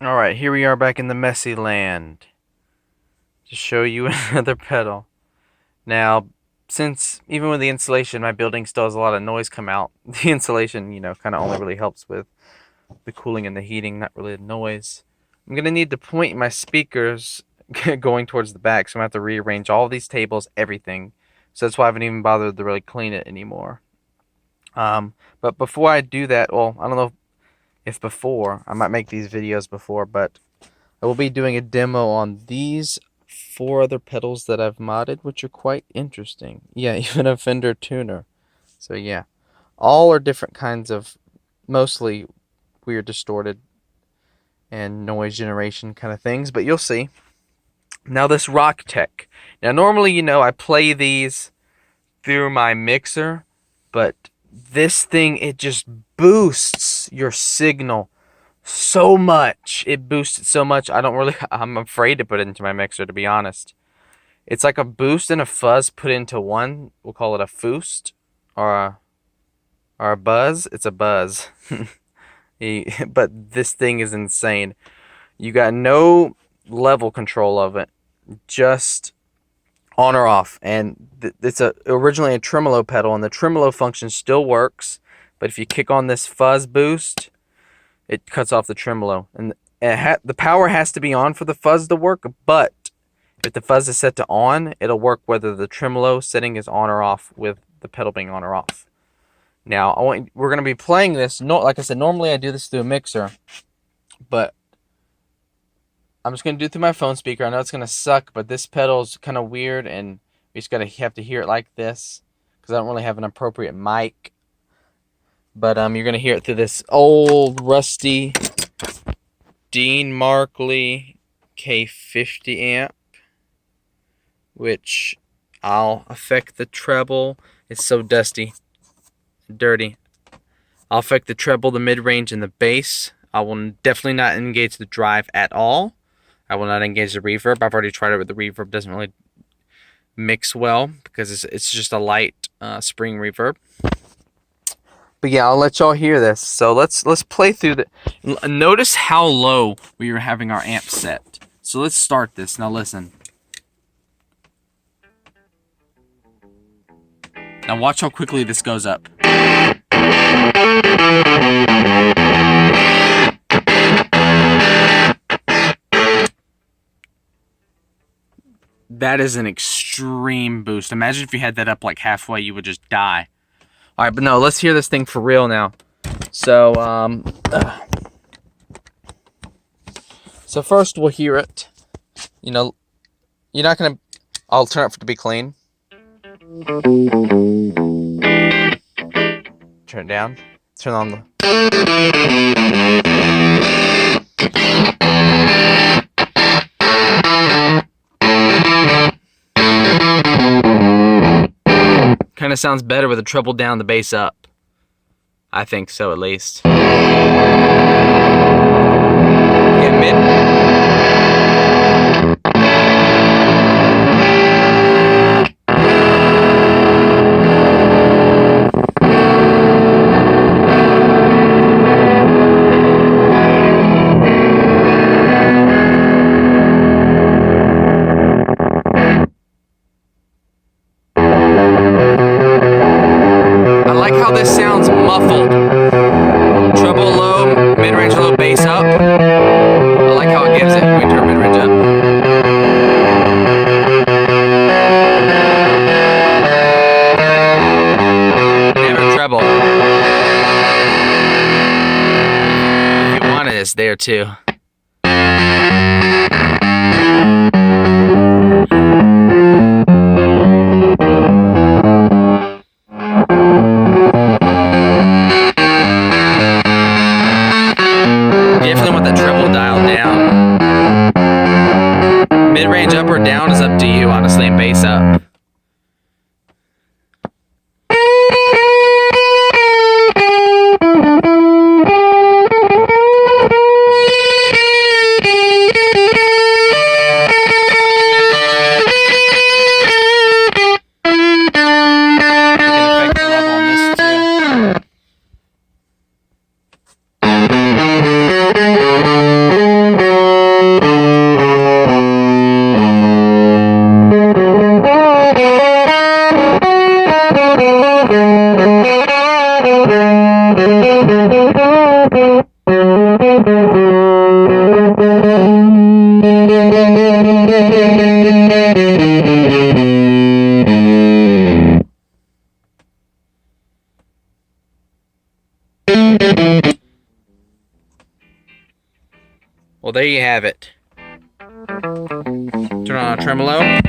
Alright, here we are back in the messy land to show you another pedal. Now, since even with the insulation, my building still has a lot of noise come out, the insulation, kind of only really helps with the cooling and the heating, not really the noise. I'm going to need to point my speakers going towards the back, so I'm going to have to rearrange all these tables, everything. So that's why I haven't even bothered to really clean it anymore. But before I do that, well, I don't know if before, I might make these videos before, but I will be doing a demo on these 4 other pedals that I've modded, which are quite interesting. Yeah, even a Fender tuner. So yeah, all are different kinds of, mostly weird distorted and noise generation kind of things, but you'll see. Now this Rocktek. Now normally, I play these through my mixer, but this thing, it just boosts your signal so much. It boosts it so much. I'm afraid to put it into my mixer, to be honest. It's like a boost and a fuzz put into one. We'll call it a foost or a buzz. It's a buzz. But this thing is insane. You got no level control of it, just on or off. And it's originally a tremolo pedal, and the tremolo function still works. But if you kick on this fuzz boost, it cuts off the tremolo. And the power has to be on for the fuzz to work, but if the fuzz is set to on, it'll work whether the tremolo setting is on or off with the pedal being on or off. Now, we're going to be playing this. No, like I said, normally I do this through a mixer, but I'm just going to do it through my phone speaker. I know it's going to suck, but this pedal is kind of weird, and we just have to hear it like this because I don't really have an appropriate mic. But you're going to hear it through this old, rusty Dean Markley K50 amp, which I'll affect the treble. It's so dusty, dirty. I'll affect the treble, the mid-range, and the bass. I will definitely not engage the drive at all. I will not engage the reverb. I've already tried it with the reverb. It doesn't really mix well because it's just a light spring reverb. But yeah, I'll let y'all hear this. So let's play through the. Notice how low we are having our amp set. So let's start this. Now listen. Now watch how quickly this goes up. That is an extreme boost. Imagine if you had that up like halfway, you would just die. All right, but no, let's hear this thing for real now. So, so first we'll hear it. You're not gonna. I'll turn it to be clean. Turn it down. Turn on the. Kind of sounds better with the treble down, the bass up. I think so, at least. Yeah, mid. I like how this sounds muffled. Treble low, mid-range low, bass up. I like how it gives it. We turn mid-range up. Never treble. If you want it, it's there too. Definitely want that treble dialed down. Mid-range up or down is up to you, honestly, and bass up. Well, there you have it. Turn on a tremolo.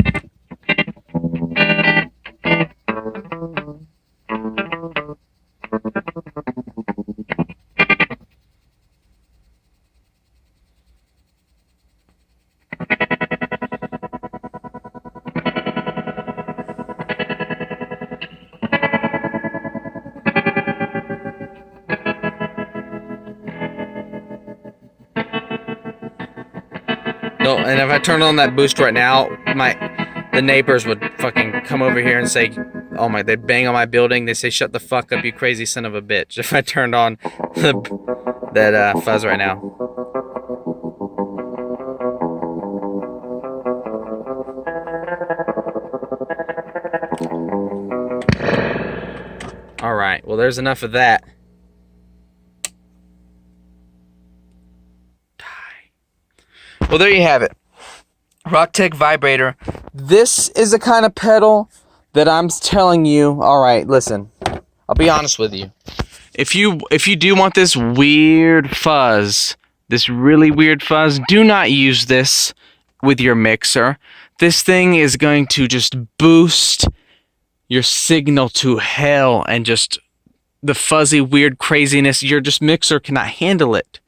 No, and if I turn on that boost right now, the neighbors would fucking come over here and say, "Oh my!" They bang on my building. They say, "Shut the fuck up, you crazy son of a bitch!" If I turned on that fuzz right now. All right. Well, there's enough of that. Well, there you have it. Rocktek Vibrator. This is the kind of pedal that I'm telling you, alright, listen. I'll be honest with you. If you do want this weird fuzz, this really weird fuzz, do not use this with your mixer. This thing is going to just boost your signal to hell, and just the fuzzy, weird craziness, your just mixer cannot handle it.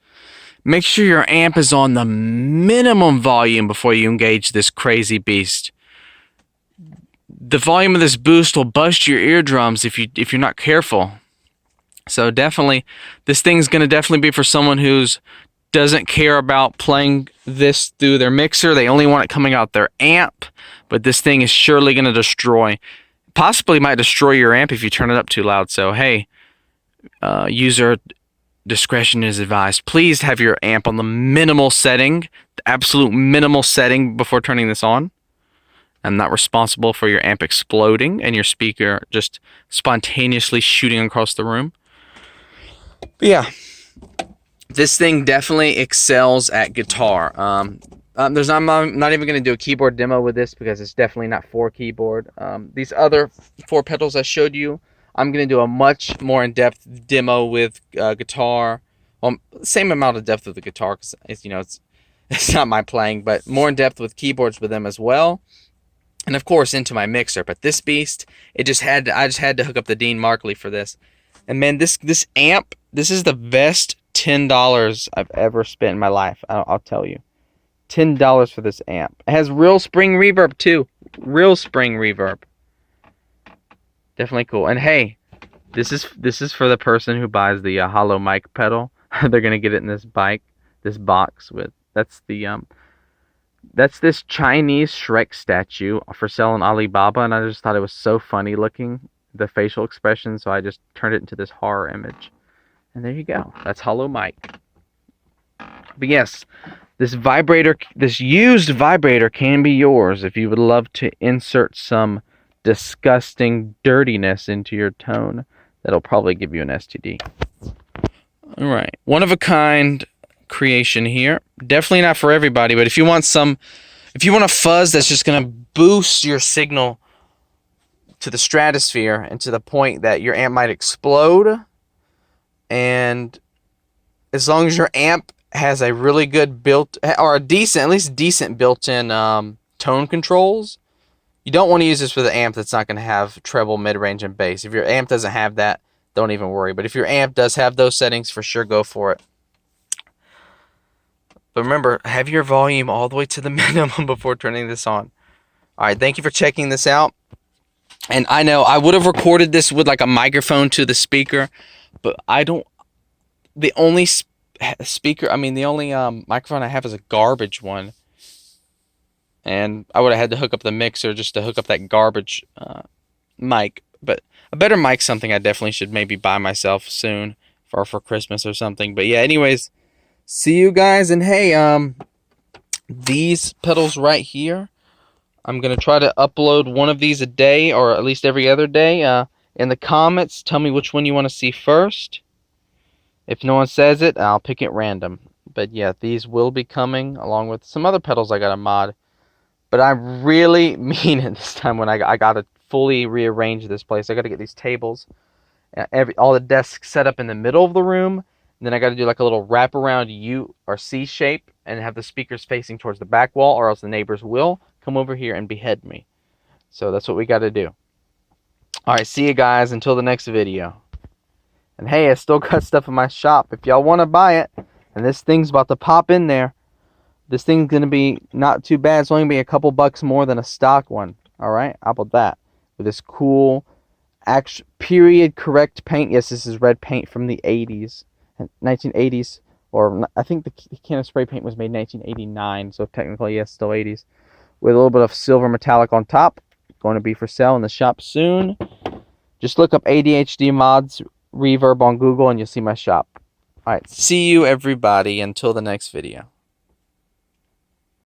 Make sure your amp is on the minimum volume before you engage this crazy beast. The volume of this boost will bust your eardrums if you're not careful. So definitely, this thing's going to definitely be for someone who's doesn't care about playing this through their mixer. They only want it coming out their amp. But this thing is surely going to possibly might destroy your amp if you turn it up too loud. So hey, user discretion is advised. Please have your amp on the minimal setting, the absolute minimal setting before turning this on. I'm not responsible for your amp exploding and your speaker just spontaneously shooting across the room. But yeah, this thing definitely excels at guitar. I'm not even going to do a keyboard demo with this because it's definitely not for keyboard. These other 4 pedals I showed you, I'm going to do a much more in-depth demo with guitar. Well, same amount of depth with the guitar because it's not my playing, but more in depth with keyboards with them as well. And of course into my mixer. But this beast, I just had to hook up the Dean Markley for this. And man, this amp, this is the best $10 I've ever spent in my life. I'll tell you. $10 for this amp. It has real spring reverb too. Real spring reverb. Definitely cool. And hey, this is for the person who buys the hollow mic pedal. They're gonna get it in this box with that's this Chinese Shrek statue for sale on Alibaba, and I just thought it was so funny looking, the facial expression, so I just turned it into this horror image. And there you go. That's hollow mic. But yes, this used vibrator can be yours if you would love to insert some disgusting dirtiness into your tone. That'll probably give you an STD. Alright, one of a kind creation here. Definitely not for everybody, but if you want a fuzz that's just gonna boost your signal to the stratosphere and to the point that your amp might explode, and as long as your amp has a really good at least decent built-in tone controls, you don't want to use this with an amp that's not going to have treble, mid-range, and bass. If your amp doesn't have that, don't even worry. But if your amp does have those settings, for sure go for it. But remember, have your volume all the way to the minimum before turning this on. Alright, thank you for checking this out. And I know I would have recorded this with like a microphone to the speaker, but the only microphone I have is a garbage one. And I would have had to hook up the mixer just to hook up that garbage mic. But a better mic's something I definitely should maybe buy myself soon for Christmas or something. But yeah, anyways, see you guys. And hey, these pedals right here, I'm going to try to upload one of these a day, or at least every other day. In the comments, tell me which one you want to see first. If no one says it, I'll pick it random. But yeah, these will be coming along with some other pedals I got to mod. But I really mean it this time when I got to fully rearrange this place. I got to get these tables, all the desks set up in the middle of the room. And then I got to do like a little wraparound U or C shape and have the speakers facing towards the back wall, or else the neighbors will come over here and behead me. So that's what we got to do. Alright, see you guys until the next video. And hey, I still got stuff in my shop. If y'all want to buy it, and this thing's about to pop in there, this thing's going to be not too bad. It's only going to be a couple bucks more than a stock one. Alright, how about that? With this cool, period correct paint. Yes, this is red paint from the 80s, 1980s. Or I think the can of spray paint was made in 1989, so technically, yes, still 80s. With a little bit of silver metallic on top. Going to be for sale in the shop soon. Just look up ADHD Mods Reverb on Google and you'll see my shop. Alright, see you everybody until the next video.